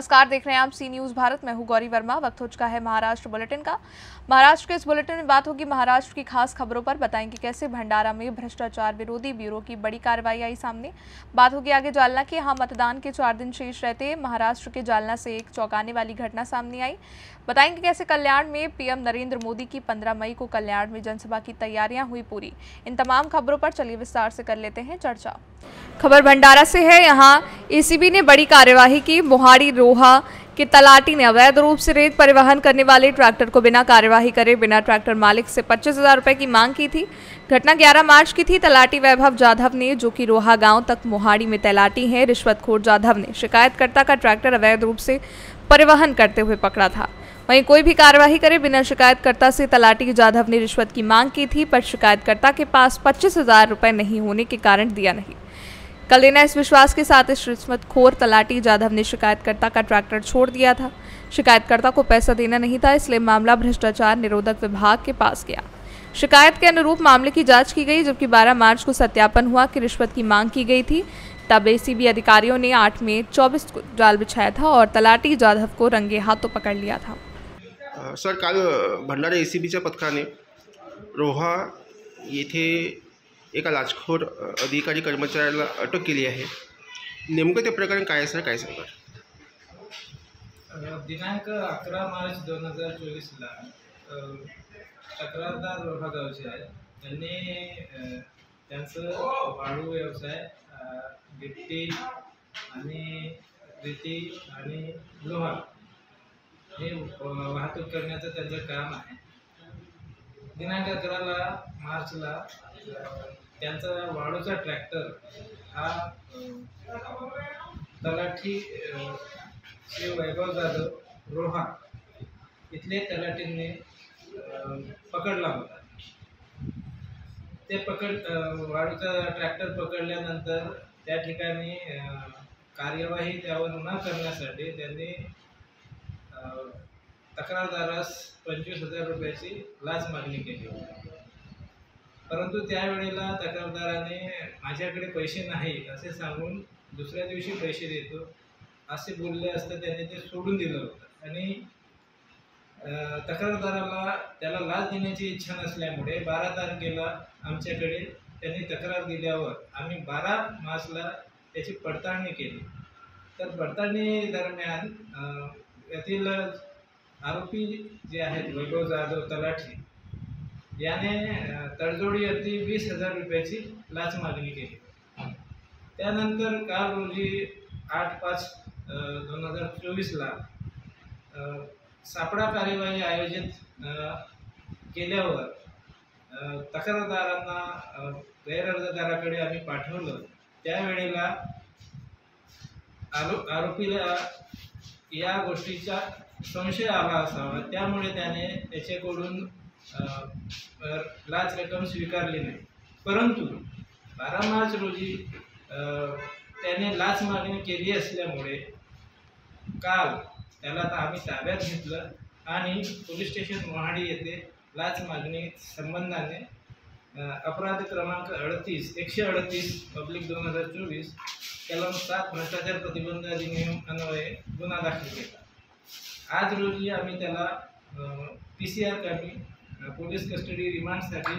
नमस्कार, देख रहे हैं आप सी न्यूज़ भारत। मैं हूं गौरी वर्मा। वक्त हो चुका है महाराष्ट्र बुलेटिन का। महाराष्ट्र के इस बुलेटिन में बात होगी महाराष्ट्र की खास खबरों पर। बताएंगे कैसे भंडारा में भ्रष्टाचार विरोधी ब्यूरो की बड़ी कार्रवाई आई सामने। बात होगी आगे जालना की। यहाँ मतदान के 4 दिन शेष रहते महाराष्ट्र के जालना से एक चौंकाने वाली घटना सामने आई। बताएंगे कैसे कल्याण में पीएम नरेंद्र मोदी की 15 मई को कल्याण में जनसभा की तैयारियां हुई पूरी। इन तमाम खबरों पर चलिए विस्तार से कर लेते हैं चर्चा। खबर भंडारा से है। यहाँ एसीबी ने बड़ी कार्यवाही की। मोहाड़ी रोहा के तलाटी ने अवैध रूप से रेत परिवहन करने वाले ट्रैक्टर को बिना कार्यवाही करे बिना ट्रैक्टर मालिक से 25,000 रुपए की मांग की थी। घटना 11 मार्च की थी। तलाटी वैभव जाधव ने, जो कि रोहा गांव तक मोहाड़ी में तलाटी हैं, रिश्वतखोर जाधव ने शिकायतकर्ता का ट्रैक्टर अवैध रूप से परिवहन करते हुए पकड़ा था। वहीं कोई भी कार्यवाही करे बिना शिकायतकर्ता से तलाटी जाधव ने रिश्वत की मांग की थी, पर शिकायतकर्ता के पास 25,000 रुपए नहीं होने के कारण दिया नहीं। कल देना इस विश्वास के साथ इस रिश्वतखोर तलाटी जाधव ने शिकायतकर्ता का ट्रैक्टर छोड़ दिया था। शिकायतकर्ता को पैसा देना नहीं था, इसलिए मामला भ्रष्टाचार निरोधक विभाग के पास गया। शिकायत के अनुरूप मामले की जांच की गई, जबकि 12 मार्च को सत्यापन हुआ कि रिश्वत की मांग की गई थी। तब एसीबी अधिकारियों ने 8 में 24 को जाल बिछाया था और तलाटी जाधव को रंगे हाथों पकड़ लिया था। सर, काल भंडारा एसीबीच्या पथकाने रोहा येथे एका लाचखोर अधिकारी कर्मचाऱ्याला अटक केली आहे। नेमकं ते प्रकरण काय आहे सर, काय सांगाल? दिनांक 11 मार्च 2024ला तक्रारदार रोहा गावचे आहे. त्यांनी त्यांचं वाळू व्यवसाय, गिट्टी आणि रेती आणि लोहा हे वाहतूक करण्याचं त्यांचं काम आहे. दिनांक 11 मार्चला त्यांचा वाळूचा ट्रॅक्टर हा तलाठी श्री वैभव जाधव रोहा इथले तलाठींनी पकडला होता. ते वाळूचा ट्रॅक्टर पकडल्यानंतर त्या ठिकाणी कार्यवाही त्यावर न करण्यासाठी त्यांनी तक्रारदारास 25,000 रुपयाची लाच मागणी केली होती. परंतु त्यावेळेला तक्रारदाराने माझ्याकडे पैसे नाही असे सांगून दुसऱ्या दिवशी पैसे देतो असे बोलले असता त्यांनी ते सोडून दिलं होतं. आणि तक्रारदाराला त्याला लाच देण्याची इच्छा नसल्यामुळे 12 तारखेला आमच्याकडे त्यांनी तक्रार दिल्यावर आम्ही 12 मार्चला त्याची पडताळणी केली. तर पडताळणी दरम्यान यातील आरोपी जे आहेत वैभव जाधव तलाठी याने तडजोडीअर्थी 20,000 रुपयाची लाच मागणी केली. त्यानंतर काल रोजी 8/5/2024ला सापळा कार्यवाही आयोजित केल्यावर तक्रारदारांना गैरअर्जदाराकडे आम्ही पाठवलं. त्यावेळेला आरोपीला या गोष्टीचा संशय आला असावा, त्यामुळे त्याने त्याच्याकडून लाच रक्कम स्वीकारली नाही. परंतु 12 मार्च रोजी त्याने लाच मागणी केली असल्यामुळे काल त्याला आम्ही ताब्यात घेतलं आणि पोलीस स्टेशन मोहाडी येथे लाच मागणी संबंधाने अपराध क्रमांक 138 पब्लिक 2024 कलम 7 भ्रष्टाचार प्रतिबंध अधिनियम अन्वये गुन्हा दाखल केला. आज रोजी आम्ही त्याला PCR काढून पोलीस कस्टडी रिमांडसाठी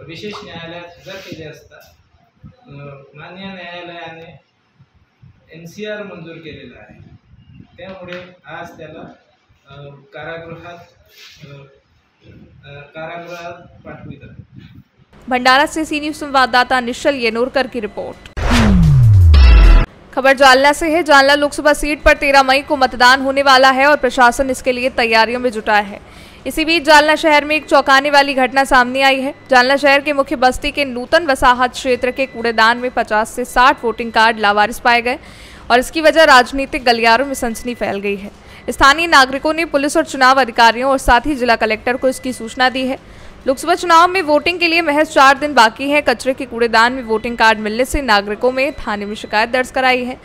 विशेष न्यायालयात हजर केले असता मान्य न्यायालयाने NCR मंजूर केलेला आहे. त्यामुळे आज त्याला कारागृहात पाठवितात. भंडारा से सी न्यूज़ संवाददाता निश्चल येनोरकर की रिपोर्ट। खबर जालना से है। जालना लोकसभा सीट पर 13 मई को मतदान होने वाला है और प्रशासन इसके लिए तैयारियों में जुटा है। इसी बीच जालना शहर में एक चौंकाने वाली घटना सामने आई है। जालना शहर के मुख्य बस्ती के नूतन वसाहत क्षेत्र के कूड़ेदान में 50 से 60 वोटिंग कार्ड लावारिस पाए गए और इसकी वजह राजनीतिक गलियारों में सनसनी फैल गई है। स्थानीय नागरिकों ने पुलिस और चुनाव अधिकारियों और साथ ही जिला कलेक्टर को इसकी सूचना दी है। लोकसभा चुनाव में वोटिंग के लिए महज 4 दिन बाकी हैं। कचरे के कूड़ेदान में वोटिंग कार्ड मिलने से नागरिकों में थाने में शिकायत दर्ज कराई है।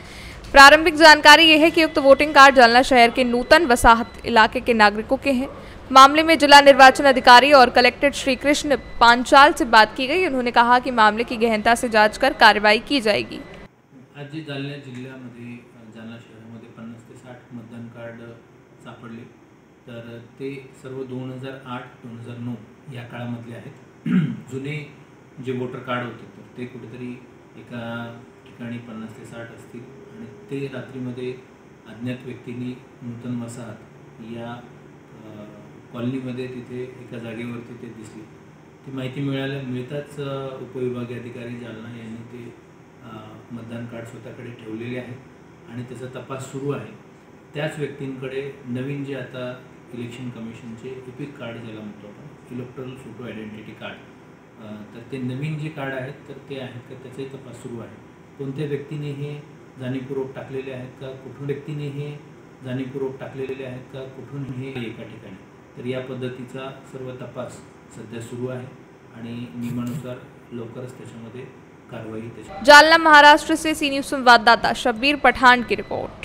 प्रारंभिक जानकारी यह है कि उक्त वोटिंग कार्ड जालना शहर के नूतन वसाहत इलाके के नागरिकों के हैं। मामले में जिला निर्वाचन अधिकारी और कलेक्टर श्री कृष्ण पांचाल से बात की गई। उन्होंने कहा कि मामले की गहनता से जांच कर कार्रवाई की जाएगी। आज जालना जिल्ह्यामध्ये जालना शहरामध्ये 50 कार्ड सापडले, तर ते सर्व 2008-2009 या काळामधले आहेत. जुने जे वोटर कार्ड होते तर ते कुठेतरी एका ठिकाणी 50 ते 60 असतील आणि ते रात्रीमध्ये अज्ञात व्यक्तींनी नूतन वसाहत या कॉलनीमध्ये तिथे एका जागेवरती ते दिसली. ती माहिती मिळताच उपविभागीय अधिकारी जालना यांनी ते मतदान कार्ड स्वतःकडे ठेवलेले आहे आणि त्याचा तपास सुरू आहे. त्याच व्यक्तींकडे नवीन जे आता इलेक्शन कमिशनचे इपिक कार्ड ज्याला म्हणतो आपण, इलेक्टोरल फोटो आयडेंटिटी कार्ड, तर ते नवीन जे कार्ड आहेत तर ते आहेत का त्याचाही तपास सुरू आहे. कोणत्या व्यक्तीने हे जाणीवपूर्वक टाकलेले आहेत का, कुठून व्यक्तीने हे जाणीवपूर्वक टाकलेले आहेत का, कुठून हे एका ठिकाणी, तर या पद्धतीचा सर्व तपास सध्या सुरू आहे आणि नियमानुसार लवकरच त्याच्यामध्ये कार्रवाई त्याची. जालना महाराष्ट्र से सी न्यूज़ संवाददाता शब्बीर पठान की रिपोर्ट।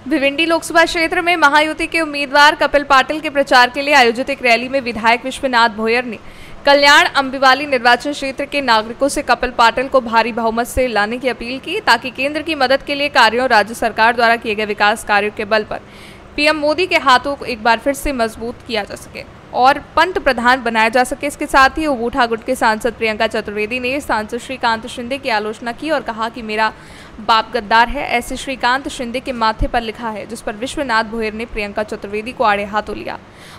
भिवंडी लोकसभा क्षेत्र में महायुति के उम्मीदवार कपिल पाटिल के प्रचार के लिए आयोजित एक रैली में विधायक विश्वनाथ भोयर ने कल्याण अंबिवाली निर्वाचन क्षेत्र के नागरिकों से कपिल पाटिल को भारी बहुमत से लाने की अपील की, ताकि केंद्र की मदद के लिए कार्यों राज्य सरकार द्वारा किए गए विकास कार्यों के बल पर पीएम मोदी के हाथों को एक बार फिर से मजबूत किया जा सके और पंत प्रधान बनाया जा सके। इसके साथ ही उबूठा गुट के सांसद प्रियंका चतुर्वेदी ने सांसद श्रीकांत शिंदे की आलोचना की और कहा कि मेरा बाप गद्दार है, ऐसे श्रीकांत शिंदे के माथे पर लिखा है, जिस पर विश्वनाथ भोयर ने प्रियंका चतुर्वेदी को आड़े हाथों लिया।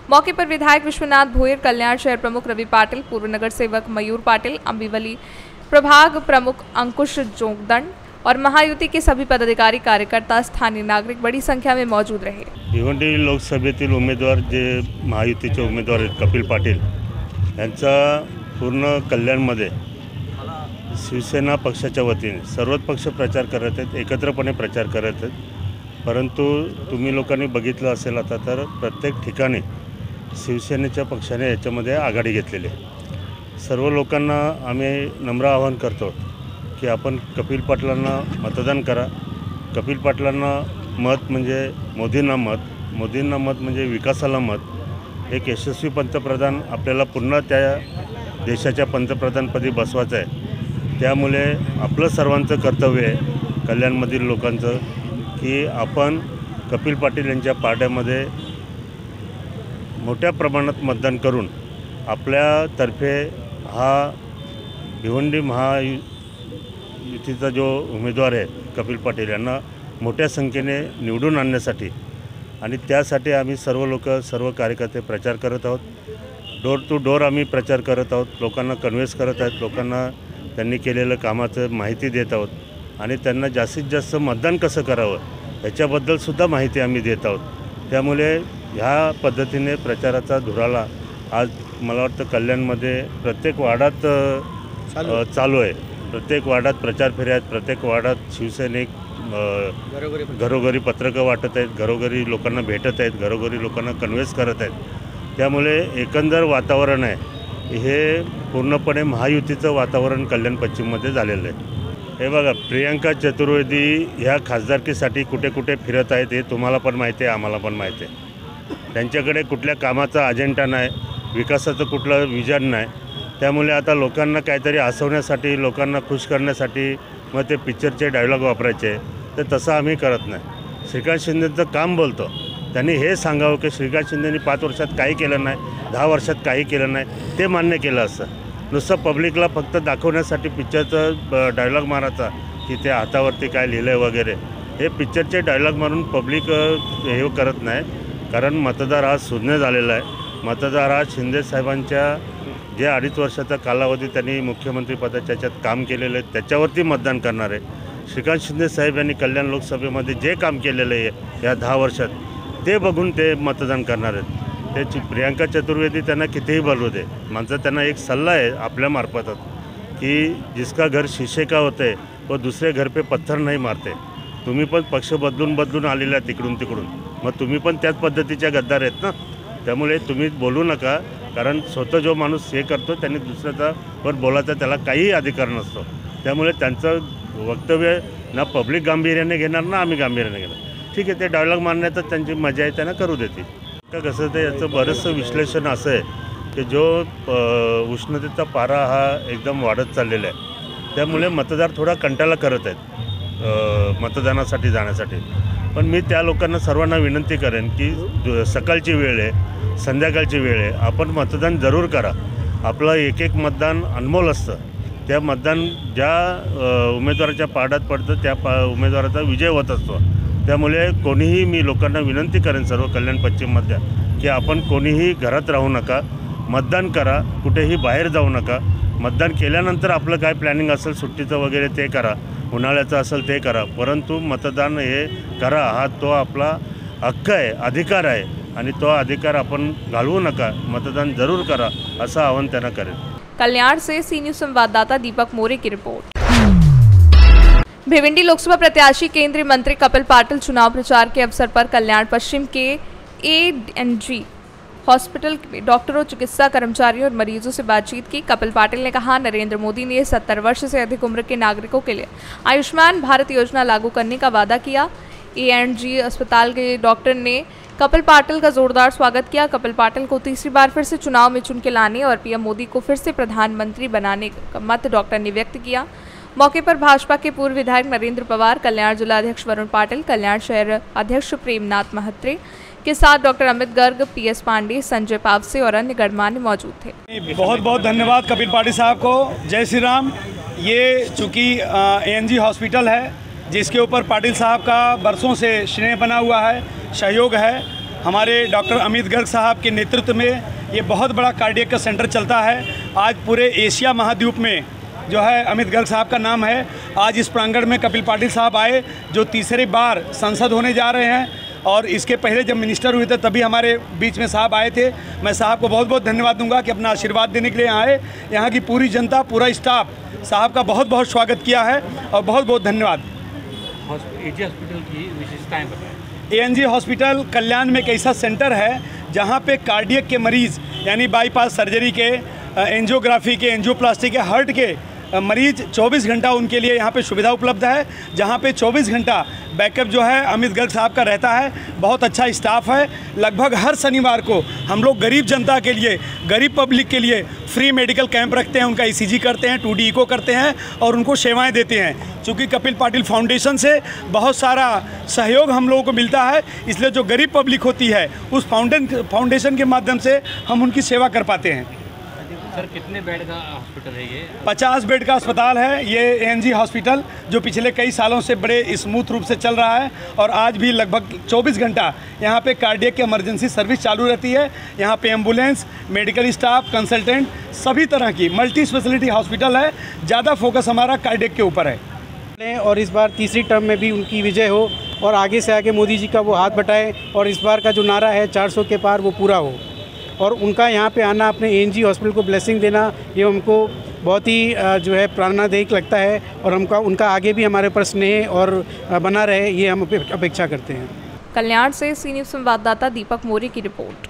मौके पर विधायक विश्वनाथ भोयर, कल्याण शहर प्रमुख रवि पाटिल, पूर्व नगर सेवक मयूर पाटिल, अंबिवली प्रभाग प्रमुख अंकुश जोगदंड और महायुति के सभी पदाधिकारी, कार्यकर्ता, स्थानीय नागरिक बड़ी संख्या में मौजूद रहे। भिवंडी लोकसभेतील उमेदवार जे महायुतीचे उमेदवार आहेत कपिल पाटील यांचा पूर्ण कल्याणमध्ये शिवसेना पक्षाच्या वतीने सर्वच पक्ष प्रचार करत आहेत, एकत्रपणे प्रचार करत आहेत। परंतु तुम्ही लोकांनी बघितलं असेल आता तर प्रत्येक ठिकाणी शिवसेनेच्या पक्षाने याच्यामध्ये आघाडी घेतलेली आहे। सर्व लोकांना आम्ही नम्र आवाहन करतो की आपण कपिल पाटलांना मतदान करा। कपिल पाटलांना मत म्हणजे मोदींना मत म्हणजे विकासाला मत। एक यशस्वी पंतप्रधान आपल्याला पुन्हा त्या देशाच्या पंतप्रधानपदी बसवायचं आहे। त्यामुळे आपलं सर्वांचं कर्तव्य आहे कल्याणमधील लोकांचं की आपण कपिल पाटील यांच्या पारड्यामध्ये मोठ्या प्रमाणात मतदान करून आपल्यातर्फे हा भिवंडी महायुतीचा जो उमेदवार आहे कपिल पाटील यांना मोठ्या संख्येने निवडून आणण्यासाठी आणि त्यासाठी आम्ही सर्व लोक सर्व कार्यकर्ते प्रचार करत आहोत। डोर टू डोर आम्ही प्रचार करत आहोत, लोकांना कन्व्हिन्स करत आहेत, लोकांना त्यांनी केलेलं कामाचं माहिती देत आहोत आणि त्यांना जास्तीत जास्त मतदान कसं करावं याच्याबद्दलसुद्धा माहिती आम्ही देत आहोत। त्यामुळे ह्या पद्धतीने प्रचाराचा धुराळा आज मला वाटतं कल्याणमध्ये प्रत्येक वार्डात चालू आहे। प्रत्येक वार्डात प्रचार फेऱ्या आहेत, प्रत्येक वार्डात शिवसैनिक घरोघरी पत्रकं वाटत आहेत, घरोघरी लोकांना भेटत आहेत, घरोघरी लोकांना कन्व्हिन्स करत आहेत। त्यामुळे एकंदर वातावरण आहे हे पूर्णपणे महायुतीचं वातावरण कल्याण पश्चिममध्ये झालेलं आहे। हे बघा, प्रियंका चतुर्वेदी ह्या खासदारकीसाठी कुठे कुठे फिरत आहेत हे तुम्हाला पण माहिती आहे, आम्हाला पण माहिती आहे। त्यांच्याकडे कुठल्या कामाचा अजेंडा नाही, विकासाचं कुठलं विजन नाही। त्यामुळे आता लोकांना काहीतरी हसवण्यासाठी, लोकांना खुश करण्यासाठी मग ते पिक्चरचे डायलॉग वापरायचे, तर तसं आम्ही करत नाही। श्रीकांत शिंदेचं काम बोलतो, त्यांनी हे सांगावं की श्रीकांत शिंदेंनी 5 वर्षात काही केलं नाही, 10 वर्षात काही केलं नाही, ते मान्य केलं असतं। नुसतं पब्लिकला फक्त दाखवण्यासाठी पिक्चरचं डायलॉग मारायचा की त्या हातावरती काय लिहिलं आहे वगैरे, हे पिक्चरचे डायलॉग मारून पब्लिक हे करत नाही। कारण मतदार आज शून्य झालेला आहे। मतदार आज शिंदेसाहेबांच्या जे 2.5 वर्षाचा कालावधी त्यांनी मुख्यमंत्रीपदाच्या याच्यात काम केलेलं आहे त्याच्यावरती मतदान करणार आहे। श्रीकांत शिंदेसाहेब यांनी कल्याण लोकसभेमध्ये जे काम केलेलं आहे या 10 वर्षात ते बघून ते मतदान करणार आहेत। त्याची प्रियंका चतुर्वेदी त्यांना कितीही बोलू दे, माझा त्यांना एक सल्ला आहे आपल्यामार्फत की जिसका घर शीशे का होते व दुसरे घर पे पत्थर नहीं मारते। तुम्ही पण पक्ष बदलून आलेला तिकडून, मग तुम्ही पण त्याच पद्धतीच्या गद्दार आहेत ना। त्यामुळे तुम्ही बोलू नका, कारण स्वतः जो माणूस हे करतो त्यांनी दुसऱ्याच्यावर बोलायचा त्याला काहीही अधिकार नसतो। त्यामुळे त्यांचं वक्तव्य ना पब्लिक गांभीर्याने घेणार ना आम्ही गांभीर्याने घेणार। ठीक आहे, ते डायलॉग मारण्यातच त्यांची मजा आहे, त्यांना करू देते। का कसं ते याचं बरंचसं विश्लेषण असं आहे की जो उष्णतेचा पारा हा एकदम वाढत चाललेला आहे, त्यामुळे मतदार थोडा कंटाळा करत आहेत मतदानासाठी जाण्यासाठी। पण मी त्या लोकांना सर्वांना विनंती करेन की सकाळची वेळ आहे, संध्याकाळची वेळ आहे, आपण मतदान जरूर करा. आपलं एक एक मतदान अनमोल असतं. त्या मतदान ज्या उमेदवाराच्या पारड्यात पडतं त्या उमेदवाराचा विजय होत असतो. त्यामुळे कोणीही मी लोकांना विनंती करेन सर्व कल्याण पश्चिममधल्या की आपण कोणीही घरात राहू नका, मतदान करा, कुठेही बाहेर जाऊ नका. मतदान केल्यानंतर आपलं काय प्लॅनिंग असेल सुट्टीचं वगैरे ते करा, उन्हाळ्याचं असेल ते करा, परंतु मतदान हे करा. हा तो आपला हक्क आहे, अधिकार आहे आणि तो अधिकार आपण घालवू नका. मतदान जरूर करा असं आवाहन त्यांना करेन. कल्याण से सी न्यूज़ संवाददाता दीपक मोरे की रिपोर्ट। भिवंडी लोकसभा प्रत्याशी केंद्रीय मंत्री कपिल पाटिल चुनाव प्रचार के अवसर पर कल्याण पश्चिम के ANG हॉस्पिटल में डॉक्टरों, चिकित्सा कर्मचारियों और मरीजों से बातचीत की। कपिल पाटिल ने कहा, नरेंद्र मोदी ने 70 वर्ष से अधिक उम्र के नागरिकों के लिए आयुष्मान भारत योजना लागू करने का वादा किया। ANG अस्पताल के डॉक्टर ने कपिल पाटिल का जोरदार स्वागत किया। कपिल पाटिल को तीसरी बार फिर से चुनाव में चुन के लाने और PM मोदी को फिर से प्रधानमंत्री बनाने का मत डॉक्टर ने व्यक्त किया। मौके पर भाजपा के पूर्व विधायक नरेंद्र पवार, कल्याण जिला अध्यक्ष वरुण पाटिल, कल्याण शहर अध्यक्ष प्रेमनाथ महत्रे के साथ डॉक्टर अमित गर्ग, PS पांडे, संजय पावसे और अन्य गणमान्य मौजूद थे। बहुत बहुत धन्यवाद कपिल पाटिल साहब को। जय श्री राम। ये चूँकि ANG हॉस्पिटल है जिसके ऊपर पाटिल साहब का बरसों से स्नेह बना हुआ है, सहयोग है। हमारे डॉक्टर अमित गर्ग साहब के नेतृत्व में ये बहुत बड़ा कार्डियक का सेंटर चलता है। आज पूरे एशिया महाद्वीप में जो है अमित गर्ग साहब का नाम है। आज इस प्रांगण में कपिल पाटिल साहब आए जो तीसरी बार सांसद होने जा रहे हैं और इसके पहले जब मिनिस्टर हुए थे तभी हमारे बीच में साहब आए थे। मैं साहब को बहुत बहुत धन्यवाद दूंगा कि अपना आशीर्वाद देने के लिए आए। यहाँ की पूरी जनता, पूरा स्टाफ साहब का बहुत बहुत स्वागत किया है और बहुत बहुत धन्यवाद। ANG हॉस्पिटल की विशेषताएं बताएं। ANG हॉस्पिटल कल्याण में एक ऐसा सेंटर है जहाँ पे कार्डियक के मरीज़ यानी बाईपास सर्जरी के, एंजियोग्राफी के, एंजियोप्लास्टी के, हार्ट के मरीज 24 घंटा उनके लिए यहाँ पे सुविधा उपलब्ध है। जहाँ पे 24 घंटा बैकअप जो है अमित गर्ग साहब का रहता है। बहुत अच्छा स्टाफ है। लगभग हर शनिवार को हम लोग गरीब जनता के लिए, गरीब पब्लिक के लिए फ्री मेडिकल कैंप रखते हैं। उनका ECG करते हैं, 2D इको करते हैं और उनको सेवाएं देते हैं। चूँकि कपिल पाटिल फाउंडेशन से बहुत सारा सहयोग हम लोगों को मिलता है, इसलिए जो गरीब पब्लिक होती है उस फाउंडेशन के माध्यम से हम उनकी सेवा कर पाते हैं। सर, कितने बेड का हॉस्पिटल है ये? 50 बेड का अस्पताल है ये ANG हॉस्पिटल, जो पिछले कई सालों से बड़े स्मूथ रूप से चल रहा है और आज भी लगभग 24 घंटा यहाँ पे कार्डियक की इमरजेंसी सर्विस चालू रहती है। यहाँ पे एम्बुलेंस, मेडिकल स्टाफ, कंसल्टेंट, सभी तरह की मल्टी स्पेशलिटी हॉस्पिटल है। ज़्यादा फोकस हमारा कार्डियक के ऊपर है। और इस बार तीसरी टर्म में भी उनकी विजय हो और आगे से आगे मोदी जी का वो हाथ बटाए और इस बार का जो नारा है 400 के पार वो पूरा हो। और उनका यहाँ पे आना, अपने ANG हॉस्पिटल को ब्लेसिंग देना, ये हमको बहुत ही जो है प्रेरणादायक लगता है और हमका उनका आगे भी हमारे ऊपर स्नेह और बना रहे, ये हम अपेक्षा करते हैं। कल्याण से सी न्यूज़ संवाददाता दीपक मोरे की रिपोर्ट।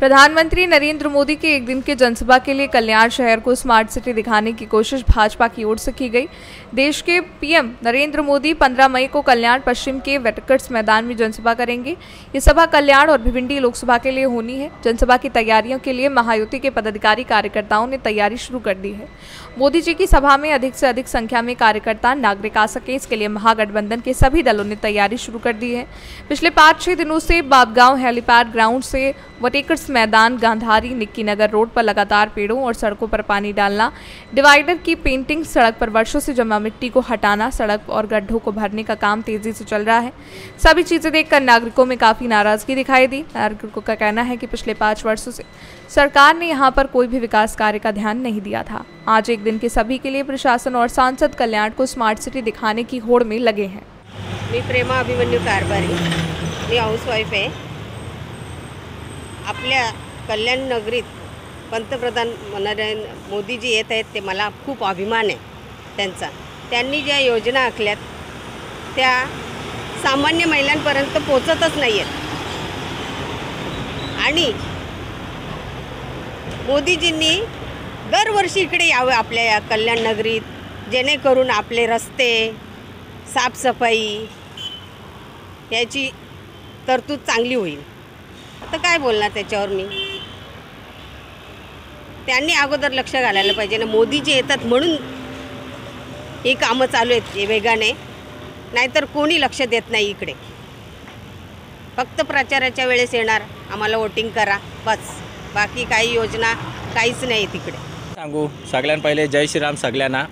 प्रधानमंत्री नरेंद्र मोदी के एक दिन के जनसभा के लिए कल्याण शहर को स्मार्ट सिटी दिखाने की कोशिश भाजपा की ओर से की गई। देश के PM नरेंद्र मोदी 15 मई को कल्याण पश्चिम के वेटकर्स मैदान में जनसभा करेंगे। ये सभा कल्याण और भिवंडी लोकसभा के लिए होनी है। जनसभा की तैयारियों के लिए महायुति के पदाधिकारी कार्यकर्ताओं ने तैयारी शुरू कर दी है। मोदी जी की सभा में अधिक से अधिक संख्या में कार्यकर्ता, नागरिक आ सके, इसके लिए महागठबंधन के सभी दलों ने तैयारी शुरू कर दी है। पिछले 5-6 दिनों से बाबगांव हेलीपैड ग्राउंड से वटेकर्स मैदान, गांधारी, निक्की नगर रोड पर लगातार पेड़ों और सड़कों पर पानी डालना, डिवाइडर की पेंटिंग, सड़क पर वर्षों से जमा मिट्टी को हटाना, सड़क और गड्ढों को भरने का काम तेजी से चल रहा है। सभी चीजें देखकर नागरिकों में काफी नाराजगी दिखाई दी। नागरिकों का कहना है कि पिछले 5 वर्षों से सरकार ने यहाँ पर कोई भी विकास कार्य का ध्यान नहीं दिया था। आज एक दिन के सभी के लिए प्रशासन और सांसद कल्याण को स्मार्ट सिटी दिखाने की होड़ में लगे हैं। मी प्रेमा अभिमन्यू कारभारी, मी हाऊसवाईफ आहे। आपल्या कल्याण नगरीत पंतप्रधान नरेंद्र मोदीजी येत आहेत, ते मला खूप अभिमान आहे त्यांचा। त्यांनी ज्या योजना आखल्यात त्या सामान्य महिलांपर्यंत पोहोचतच नाही आहेत आणि मोदीजींनी दरवर्षी इकडे यावं आपल्या या कल्याण नगरीत, जेणेकरून आपले रस्ते, साफसफाई याची तरतूद चांगली होईल। आता काय बोलणार त्याच्यावर मी? त्यांनी अगोदर लक्ष घालायला पाहिजे ना। मोदीजी येतात म्हणून ही कामं चालू आहेत वेगाने, नाहीतर कोणी लक्ष देत नाही इकडे. फक्त प्रचाराच्या वेळेस येणार, आम्हाला वोटिंग करा बस, बाकी काही योजना काहीच नाही तिकडे. सांगू सगळ्यां पहिले जय श्रीराम सगळ्यांना.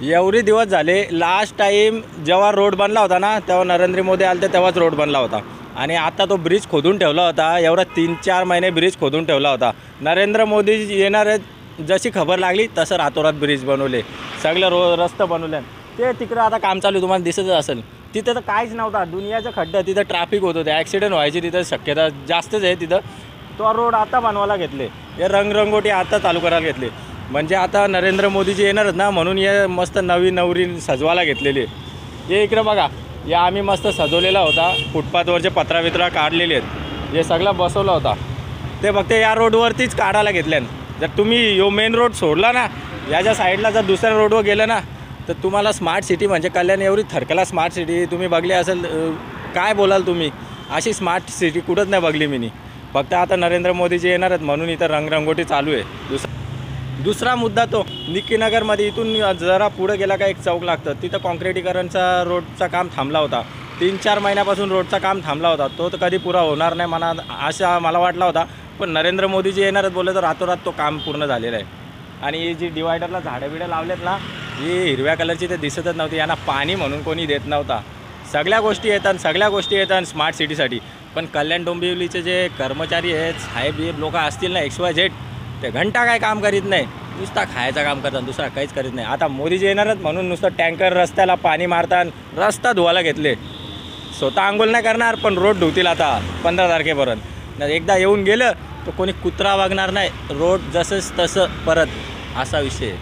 एवढे दिवस झाले, लास्ट टाईम जेव्हा रोड बनला होता ना तेव्हा नरेंद्र मोदी आले तेव्हाच रोड बनला होता. आणि आता तो ब्रिज खोदून ठेवला होता, एवढा 3-4 महिने ब्रिज खोदून ठेवला होता. नरेंद्र मोदी येणार जशी खबर लागली तसं रातोरात ब्रिज बनवले, सगळं रस्ते बनवले. ते तिकडं आता काम चालू, तुम्हाला दिसतच असेल. तिथं तर काहीच नव्हता, दुनियाचं खड्डं, तिथं ट्रॅफिक होत होते, ॲक्सिडेंट व्हायची तिथं शक्यता जास्तच आहे तिथं. तो रोड आता बनवायला घेतले, हे रंगरंगोटी आता चालू करायला घेतले. म्हणजे आता नरेंद्र मोदीजी येणारच ना, म्हणून हे मस्त नवीन सजवायला घेतलेली. हे इकडं बघा, या आम्ही मस्त सजवलेला होता, फुटपाथवरचे पत्रा काढलेले आहेत, हे सगळं बसवलं होता. ते फक्त या रोडवरतीच काढायला घेतल्यान. जर तुम्ही यो मेन रोड सोडला ना, याच्या साईडला जर दुसऱ्या रोडवर गेलं ना तर तुम्हाला स्मार्ट सिटी म्हणजे कल्याण एवढी थरकला स्मार्ट सिटी तुम्ही बघली असेल, काय बोलाल तुम्ही, अशी स्मार्ट सिटी कुठंच नाही बघली मी. फक्त आता नरेंद्र मोदीजी येणारच म्हणून इथं रंगरंगोटी चालू आहे. दुसरा मुद्दा तो निक्कीनगरमध्ये इथून जरा पुढे गेला का एक चौक लागतं, तिथं कॉन्क्रिटीकरणचा रोडचा काम थांबला होता. 3-4 महिन्यापासून रोडचा काम थांबला होता. तो तर कधी पुरा होणार नाही म्हणा असा मला वाटला होता. पण नरेंद्र मोदीजी येणारच बोलले तर रातोरात तो काम पूर्ण झालेला आहे. आणि ही जी डिवायडरला झाडं लावलेत ना, ही हिरव्या कलरची ते दिसतच नव्हती, यांना पाणी म्हणून कोणी देत नव्हता. सगळ्या गोष्टी येतात स्मार्ट सिटीसाठी. पण कल्याण डोंबिवलीचे जे कर्मचारी आहेत, साहेब लोक असतील ना, XYZ, ते घंटा काय काम करीत नाही, नुसता खायचं काम करतात, दुसरा काहीच करीत नाही. आता मोदीजी येणारच म्हणून नुसतं टँकर रस्त्याला पाणी मारतात, रस्ता धुवायला घेतले. स्वतः आंघोळ नाही करणार पण रोड धुतील आता 15 तारखेपर्यंत. एकदा येऊन गेलं तर कोणी कुत्रा वागणार नाही, रोड जसंच तसं परत, असा विषय.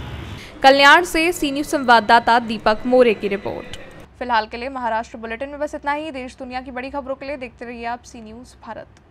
कल्याण से सी न्यूज़ संवाददाता दीपक मोरे की रिपोर्ट। फिलहाल के लिए महाराष्ट्र बुलेटिन में बस इतना ही। देश दुनिया की बड़ी खबरों के लिए देखते रहिए आप सी न्यूज़ भारत।